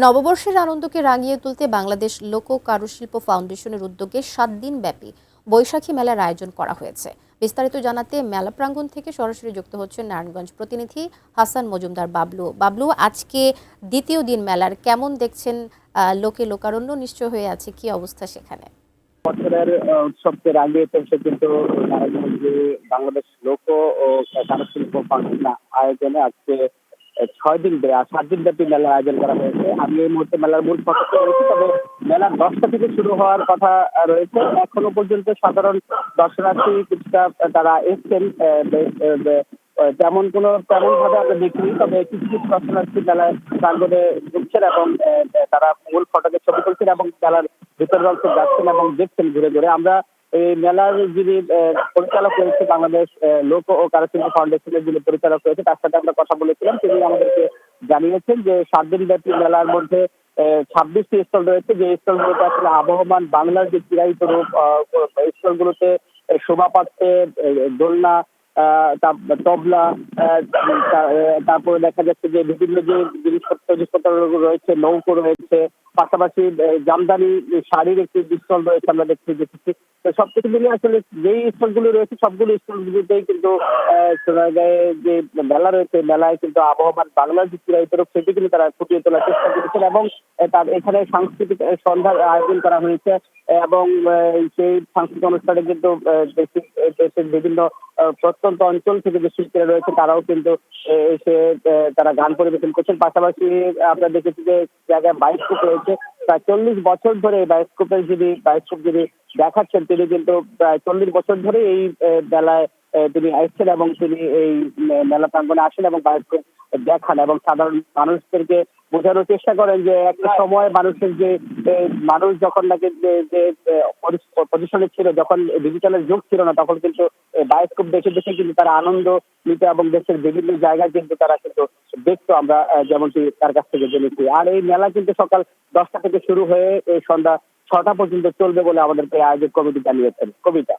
নববর্ষের আনন্দকে রাঙিয়ে তুলতে বাংলাদেশ লোক কারুশিল্প ফাউন্ডেশনের উদ্যোগে 7 দিন ব্যাপী বৈশাখী মেলার আয়োজন করা হয়েছে। বিস্তারিত জানাতে মেলা প্রাঙ্গণ থেকে সরাসরি যুক্ত হচ্ছেন নারায়ণগঞ্জ প্রতিনিধি হাসান মজুমদার। বাবলু, আজকে দ্বিতীয় দিন মেলার কেমন দেখছেন? লোকে লোকারণ্য নিশ্চয় হয়ে আছে, কি অবস্থা সেখানে? বছরের উৎসবকে রাঙিয়ে তুলছে কিন্তু নারায়ণগঞ্জে বাংলাদেশ লোক ও কারুশিল্প ফাউন্ডেশন আয়োজনে আজকে 6 দিন 7 দিন ব্যাপী মেলার আয়োজন করা হয়েছে। আমি এই মুহূর্তে মেলার মূল ফটকে রয়েছি, তবে মেলা 10টা থেকে শুরু হওয়ার কথা রয়েছে। এখনো পর্যন্ত সাধারণ দর্শনার্থী কিছুটা তারা এসছেন, তেমন ভাবে আমরা দেখিনি, তবে কিছু কিছু দর্শনার্থী মেলায় প্রাঙ্গণে ঢুকছেন এবং তারা মূল ফটকে ছবি তুলছেন এবং মেলার ভিতরের অংশে যাচ্ছেন এবং দেখছেন ঘুরে ঘুরে। আমরা এই মেলার যিনি পরিচালক রয়েছে, বাংলাদেশ লোক ও কারুশিল্প ফাউন্ডেশনের যিনি পরিচালক রয়েছে, তার সাথে আমরা কথা বলেছিলাম। তিনি আমাদেরকে জানিয়েছেন যে 7 দিন ব্যাপী মেলার মধ্যে 26টি স্টল রয়েছে, যে স্টলগুলোতে আসলে আবহমান বাংলার যে চিরায়িত রূপ, স্টলগুলোতে শোভা পাচ্ছে দোলনা, তবলা, তারপরে দেখা যাচ্ছে যে বিভিন্ন যে জিনিসপত্র রয়েছে, নৌকো রয়েছে, পাশাপাশি জামদানি শাড়ির একটি স্টল রয়েছে আমরা দেখেছি। তো সবকিছু মিলিয়ে আসলে যেই স্টলগুলো রয়েছে সবগুলো স্টলগুলোতেই কিন্তু সোনারগাঁয়ে যে মেলা রয়েছে, মেলায় কিন্তু আবহমান বাংলার যে চিরায়িত রূপ সেটি কিন্তু তারা ফুটিয়ে তোলার চেষ্টা করেছেন এবং তার এখানে সাংস্কৃতিক সন্ধ্যার আয়োজন করা হয়েছে এবং সেই সাংস্কৃতিক অনুষ্ঠানে কিন্তু দেশের বিভিন্ন প্রত্যন্ত অঞ্চল থেকে যে শিল্পীরা রয়েছে তারাও কিন্তু এসে তারা গান পরিবেশন করছেন। পাশাপাশি আমরা দেখেছি যে জায়গায় বায়োস্কোপ রয়েছে, প্রায় 40 বছর ধরে বায়োস্কোপ যিনি দেখাচ্ছেন তিনি কিন্তু প্রায় 40 বছর ধরে এই মেলায় তিনি আসছেন এবং তিনি এই মেলা প্রাঙ্গণে আসেন এবং বায়োস্কোপ দেখান এবং সাধারণ মানুষদেরকে বোঝানোর চেষ্টা করেন যে একটা সময় মানুষ যখন নাকি যে পজিশনে ছিল, যখন ডিজিটালের যুগ ছিল না, তখন কিন্তু বায়োস্কোপ দেখে দেখে কিন্তু তারা আনন্দ নিত এবং দেশের বিভিন্ন জায়গায় কিন্তু তারা কিন্তু দেখতো, আমরা যেমনটি তার কাছ থেকে জেনেছি। আর এই মেলা কিন্তু সকাল 10টা থেকে শুরু হয়ে এই সন্ধ্যা 6টা পর্যন্ত চলবে বলে আমাদেরকে আয়োজক কমিটি জানিয়েছেন। কবিতা।